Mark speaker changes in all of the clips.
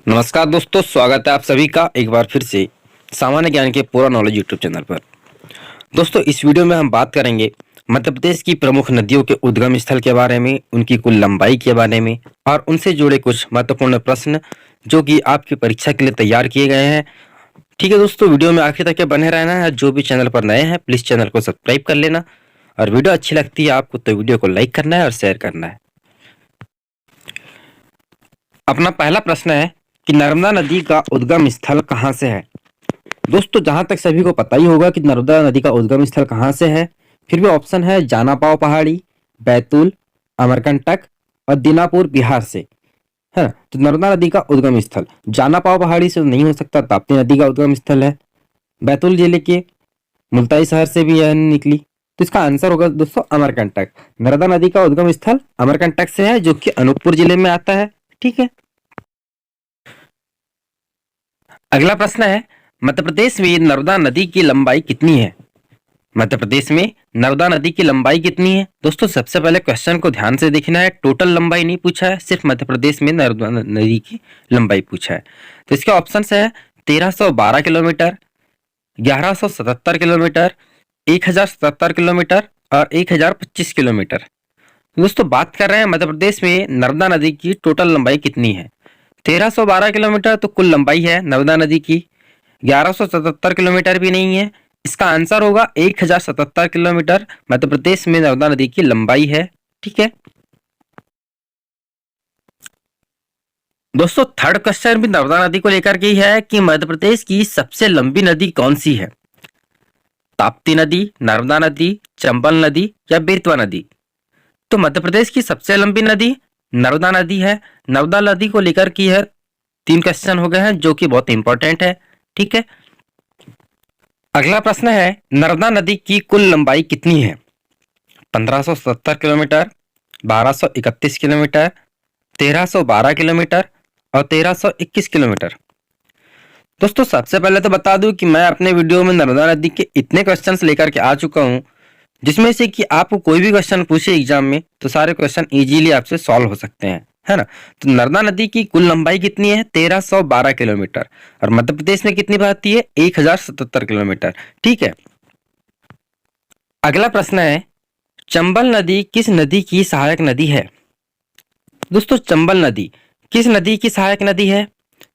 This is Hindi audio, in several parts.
Speaker 1: नमस्कार दोस्तों, स्वागत है आप सभी का एक बार फिर से सामान्य ज्ञान के पूरा नॉलेज यूट्यूब चैनल पर। दोस्तों, इस वीडियो में हम बात करेंगे मध्य प्रदेश की प्रमुख नदियों के उद्गम स्थल के बारे में, उनकी कुल लंबाई के बारे में और उनसे जुड़े कुछ महत्वपूर्ण प्रश्न जो कि आपकी परीक्षा के लिए तैयार किए गए हैं। ठीक है दोस्तों, वीडियो में आखिर तक बने रहना है। जो भी चैनल पर नए हैं प्लीज चैनल को सब्सक्राइब कर लेना और वीडियो अच्छी लगती है आपको तो वीडियो को लाइक करना है और शेयर करना है। अपना पहला प्रश्न है कि नर्मदा नदी का उद्गम स्थल कहाँ से है। दोस्तों, जहां तक सभी को पता ही होगा कि नर्मदा नदी का उद्गम स्थल कहाँ से है। फिर भी ऑप्शन है जानापाव पहाड़ी, बैतूल, अमरकंटक और दीनापुर बिहार से है। तो नर्मदा नदी का उद्गम स्थल जानापाव पहाड़ी से नहीं हो सकता, ताप्ती नदी का उद्गम स्थल है। बैतूल जिले के मुल्ताई शहर से भी यह निकली, तो इसका आंसर होगा दोस्तों अमरकंटक। नर्मदा नदी का उद्गम स्थल अमरकंटक से है जो कि अनूपपुर जिले में आता है। ठीक है, अगला प्रश्न है मध्य प्रदेश में नर्मदा नदी की लंबाई कितनी है। मध्य प्रदेश में नर्मदा नदी की लंबाई कितनी है। दोस्तों, सबसे पहले क्वेश्चन को ध्यान से देखना है, टोटल लंबाई नहीं पूछा है, सिर्फ मध्य प्रदेश में नर्मदा नदी की लंबाई पूछा है। तो इसके ऑप्शन है 1312 किलोमीटर, 1177 किलोमीटर, 1077 किलोमीटर और 1025 किलोमीटर। दोस्तों, बात कर रहे हैं मध्य प्रदेश में नर्मदा नदी की टोटल लंबाई कितनी है। 1312 किलोमीटर तो कुल लंबाई है नर्मदा नदी की। 1177 किलोमीटर भी नहीं है। इसका आंसर होगा 1077 किलोमीटर मध्य प्रदेश में नर्मदा नदी की लंबाई है। ठीक है दोस्तों, थर्ड क्वेश्चन भी नर्मदा नदी को लेकर के ही है कि मध्य प्रदेश की सबसे लंबी नदी कौन सी है। ताप्ती नदी, नर्मदा नदी, चंबल नदी या बेतवा नदी। तो मध्य प्रदेश की सबसे लंबी नदी नर्मदा नदी है। नर्मदा नदी को लेकर की है 3 क्वेश्चन हो गए हैं जो कि बहुत इंपॉर्टेंट है। ठीक है, अगला प्रश्न है नर्मदा नदी की कुल लंबाई कितनी है। 1570 किलोमीटर, 1231 किलोमीटर, 1312 किलोमीटर और 1321 किलोमीटर। दोस्तों, सबसे पहले तो बता दूं कि मैं अपने वीडियो में नर्मदा नदी के इतने क्वेश्चंस लेकर के आ चुका हूं जिसमें से कि आपको कोई भी क्वेश्चन पूछे एग्जाम में तो सारे क्वेश्चन इजीली आपसे सॉल्व हो सकते हैं, है ना। तो नर्मदा नदी की कुल लंबाई कितनी है 1312 किलोमीटर और मध्य प्रदेश में कितनी बहती है 1077 किलोमीटर। ठीक है, अगला प्रश्न है चंबल नदी किस नदी की सहायक नदी है। दोस्तों, चंबल नदी किस नदी की सहायक नदी है।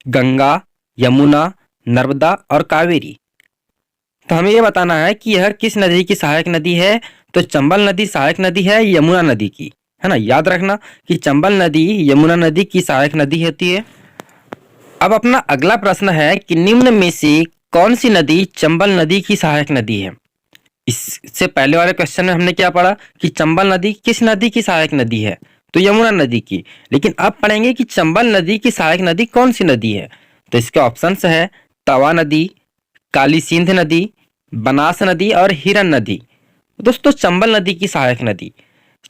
Speaker 1: गंगा, यमुना, नर्मदा और कावेरी। तो हमें यह बताना है कि यह किस नदी की सहायक नदी है। तो चंबल नदी सहायक नदी है यमुना नदी की, है ना। याद रखना कि चंबल नदी यमुना नदी की सहायक नदी होती है। अब अपना अगला प्रश्न है कि निम्न में से कौन सी नदी चंबल नदी की सहायक नदी है। इससे पहले वाले क्वेश्चन में हमने क्या पढ़ा कि चंबल नदी किस नदी की सहायक नदी है, तो यमुना नदी की। लेकिन अब पढ़ेंगे कि चंबल नदी की सहायक नदी कौन सी नदी है। तो इसके ऑप्शंस है तवा नदी, काली सिंध नदी, बनास नदी और हिरन नदी। दोस्तों, चंबल नदी की सहायक नदी,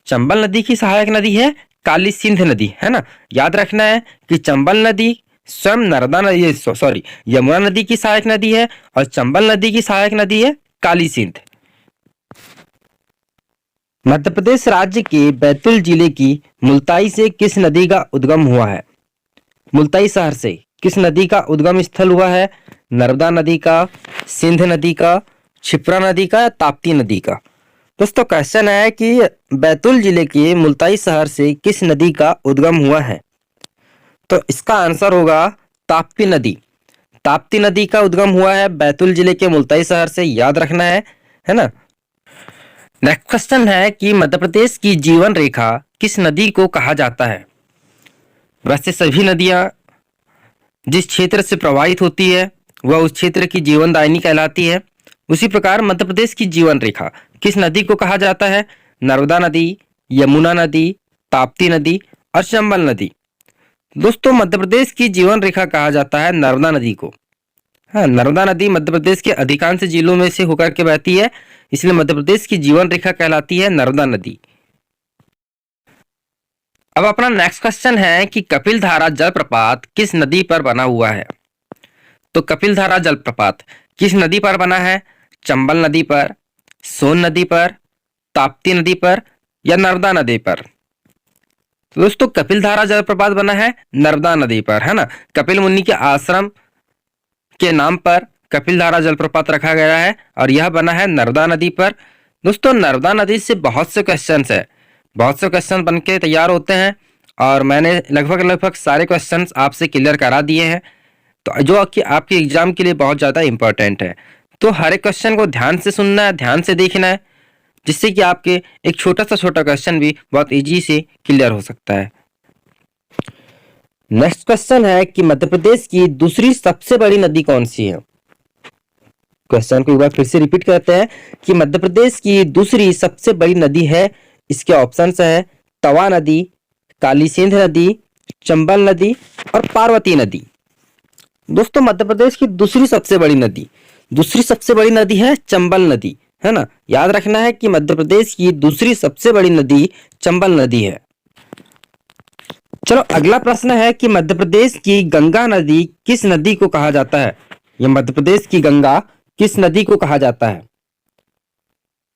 Speaker 1: चंबल नदी की सहायक नदी है काली सिंध नदी, है ना। याद रखना है कि चंबल नदी स्वयं नर्मदा नदी सॉरी यमुना नदी की सहायक नदी है और चंबल नदी की सहायक नदी है काली सिंध। मध्य प्रदेश राज्य के बैतूल जिले की मुल्ताई से किस नदी का उद्गम हुआ है। मुल्ताई शहर से किस नदी का उद्गम स्थल हुआ है। नर्मदा नदी का, सिंध नदी का, क्षिप्रा नदी का या ताप्ती नदी का। दोस्तों, क्वेश्चन है कि बैतूल जिले के मुल्ताई शहर से किस नदी का उद्गम हुआ है। तो इसका आंसर होगा ताप्ती नदी। ताप्ती नदी का उद्गम हुआ है बैतूल जिले के मुल्ताई शहर से, याद रखना है ना। नेक्स्ट क्वेश्चन है कि मध्य प्रदेश की जीवन रेखा किस नदी को कहा जाता है। वैसे सभी नदियां जिस क्षेत्र से प्रवाहित होती है वह उस क्षेत्र की जीवनदायिनी कहलाती है। उसी प्रकार मध्य प्रदेश की जीवन रेखा किस नदी को कहा जाता है। नर्मदा नदी, यमुना नदी, ताप्ती नदी और चंबल नदी। दोस्तों, मध्य प्रदेश की जीवन रेखा कहा जाता है नर्मदा नदी को। हाँ, नर्मदा नदी मध्य प्रदेश के अधिकांश जिलों में से होकर के बहती है, इसलिए मध्य प्रदेश की जीवन रेखा कहलाती है नर्मदा नदी। अब अपना नेक्स्ट क्वेश्चन है कि कपिलधारा जलप्रपात किस नदी पर बना हुआ है। तो कपिलधारा जलप्रपात किस नदी पर बना है। चंबल नदी पर, सोन नदी पर, ताप्ती नदी पर या नर्मदा नदी पर। तो दोस्तों कपिलधारा जलप्रपात बना है नर्मदा नदी पर, है ना। कपिल मुनि के आश्रम के नाम पर कपिलधारा जलप्रपात रखा गया है और यह बना है नर्मदा नदी पर। दोस्तों नर्मदा नदी से बहुत से क्वेश्चंस है, बहुत से क्वेश्चन बन के तैयार होते हैं और मैंने लगभग सारे क्वेश्चंस आपसे क्लियर करा दिए हैं, तो जो कि आपके एग्जाम के लिए बहुत ज़्यादा इंपॉर्टेंट है। तो हर एक क्वेश्चन को ध्यान से सुनना है, ध्यान से देखना है, जिससे कि आपके एक छोटा क्वेश्चन भी बहुत इजी से क्लियर हो सकता है। नेक्स्ट क्वेश्चन है कि मध्य प्रदेश की दूसरी सबसे बड़ी नदी कौन सी है। क्वेश्चन को एक बार फिर से रिपीट करते हैं कि मध्य प्रदेश की दूसरी सबसे बड़ी नदी है। इसके ऑप्शंस है तवा नदी, काली सिंध नदी, चंबल नदी और पार्वती नदी। दोस्तों मध्य प्रदेश की दूसरी सबसे बड़ी नदी है चंबल नदी, है ना। याद रखना है कि मध्य प्रदेश की दूसरी सबसे बड़ी नदी चंबल नदी है। चलो अगला प्रश्न है कि मध्य प्रदेश की गंगा नदी किस नदी को कहा जाता है। यह मध्य प्रदेश की गंगा किस नदी को कहा जाता है।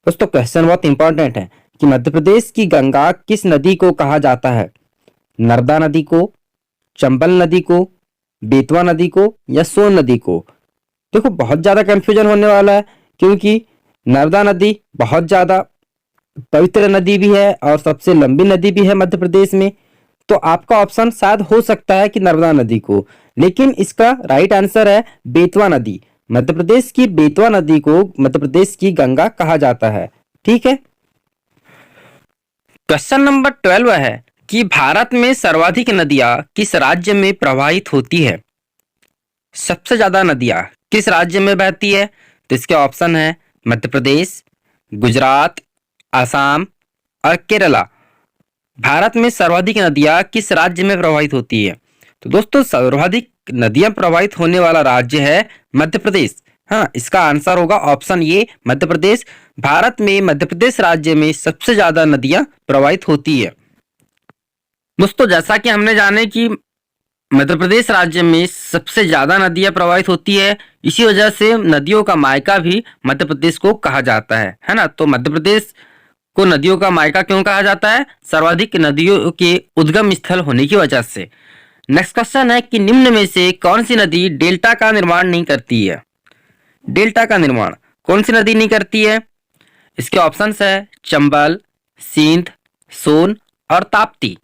Speaker 1: दोस्तों क्वेश्चन बहुत इंपॉर्टेंट है कि मध्य प्रदेश की गंगा किस नदी को कहा जाता है। नर्मदा नदी को, चंबल नदी को, बेतवा नदी को या सोन नदी को। देखो बहुत ज्यादा कंफ्यूजन होने वाला है, क्योंकि नर्मदा नदी बहुत ज्यादा पवित्र नदी भी है और सबसे लंबी नदी भी है मध्य प्रदेश में। तो आपका ऑप्शन शायद हो सकता है कि नर्मदा नदी को, लेकिन इसका राइट आंसर है बेतवा नदी। मध्य प्रदेश की बेतवा नदी को मध्य प्रदेश की गंगा कहा जाता है। ठीक है। क्वेश्चन नंबर 12 है कि भारत में सर्वाधिक नदियां किस राज्य में प्रवाहित होती है। सबसे ज्यादा नदियां किस राज्य में बहती है। तो इसके ऑप्शन है मध्य प्रदेश, गुजरात, असम और केरला। भारत में सर्वाधिक नदियां किस राज्य में प्रवाहित होती है। तो दोस्तों सर्वाधिक नदियां प्रवाहित होने वाला राज्य है मध्य प्रदेश। हाँ, इसका आंसर होगा ऑप्शन ए मध्य प्रदेश। भारत में मध्य प्रदेश राज्य में सबसे ज्यादा नदियां प्रवाहित होती है। दोस्तों जैसा कि हमने जाने कि मध्य प्रदेश राज्य में सबसे ज्यादा नदियां प्रवाहित होती है, इसी वजह से नदियों का मायका भी मध्य प्रदेश को कहा जाता है ना। तो मध्य प्रदेश को नदियों का मायका क्यों कहा जाता है। सर्वाधिक नदियों के उद्गम स्थल होने की वजह से। नेक्स्ट क्वेश्चन है कि निम्न में से कौन सी नदी डेल्टा का निर्माण नहीं करती है। डेल्टा का निर्माण कौन सी नदी नहीं करती है। इसके ऑप्शंस है चंबल, सिंध, सोन और ताप्ती।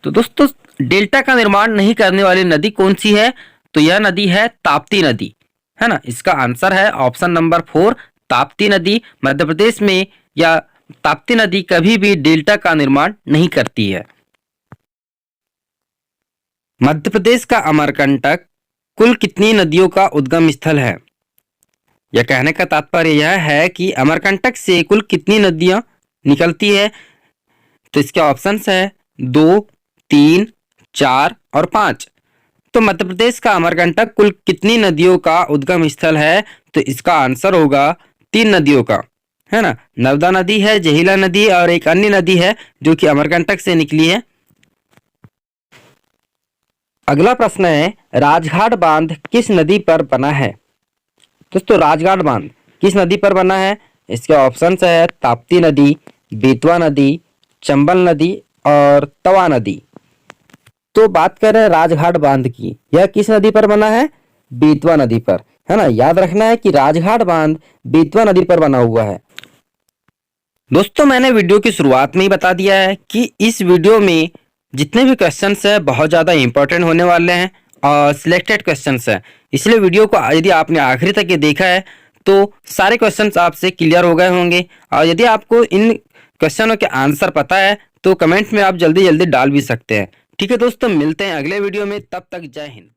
Speaker 1: तो दोस्तों डेल्टा का निर्माण नहीं करने वाली नदी कौन सी है। तो यह नदी है ताप्ती नदी, है ना। इसका आंसर है ऑप्शन नंबर 4 ताप्ती नदी। मध्य प्रदेश में या ताप्ती नदी कभी भी डेल्टा का निर्माण नहीं करती है। मध्य प्रदेश का अमरकंटक कुल कितनी नदियों का उद्गम स्थल है। यह कहने का तात्पर्य यह है कि अमरकंटक से कुल कितनी नदियां निकलती है। तो इसके ऑप्शंस है 2, 3, 4 और 5। तो मध्य प्रदेश का अमरकंटक कुल कितनी नदियों का उद्गम स्थल है। तो इसका आंसर होगा 3 नदियों का, है ना। नर्मदा नदी है, जहिला नदी और एक अन्य नदी है जो कि अमरकंटक से निकली है। अगला प्रश्न है राजघाट बांध किस नदी पर बना है। दोस्तों राजघाट बांध किस नदी पर बना है। इसके ऑप्शंस है ताप्ती नदी, बेतवा नदी, चंबल नदी और तवा नदी। तो बात करें राजघाट बांध की, यह किस नदी पर बना है। बेतवा नदी पर, है ना। याद रखना है कि राजघाट बांध बेतवा नदी पर बना हुआ है। दोस्तों मैंने वीडियो की शुरुआत में ही बता दिया है कि इस वीडियो में जितने भी क्वेश्चंस हैं बहुत ज़्यादा इंपॉर्टेंट होने वाले हैं और सिलेक्टेड क्वेश्चंस हैं। इसलिए वीडियो को यदि आपने आखिरी तक ये देखा है तो सारे क्वेश्चंस आपसे क्लियर हो गए होंगे। और यदि आपको इन क्वेश्चनों के आंसर पता है तो कमेंट में आप जल्दी जल्दी डाल भी सकते हैं। ठीक है दोस्तों, मिलते हैं अगले वीडियो में, तब तक जय हिंद।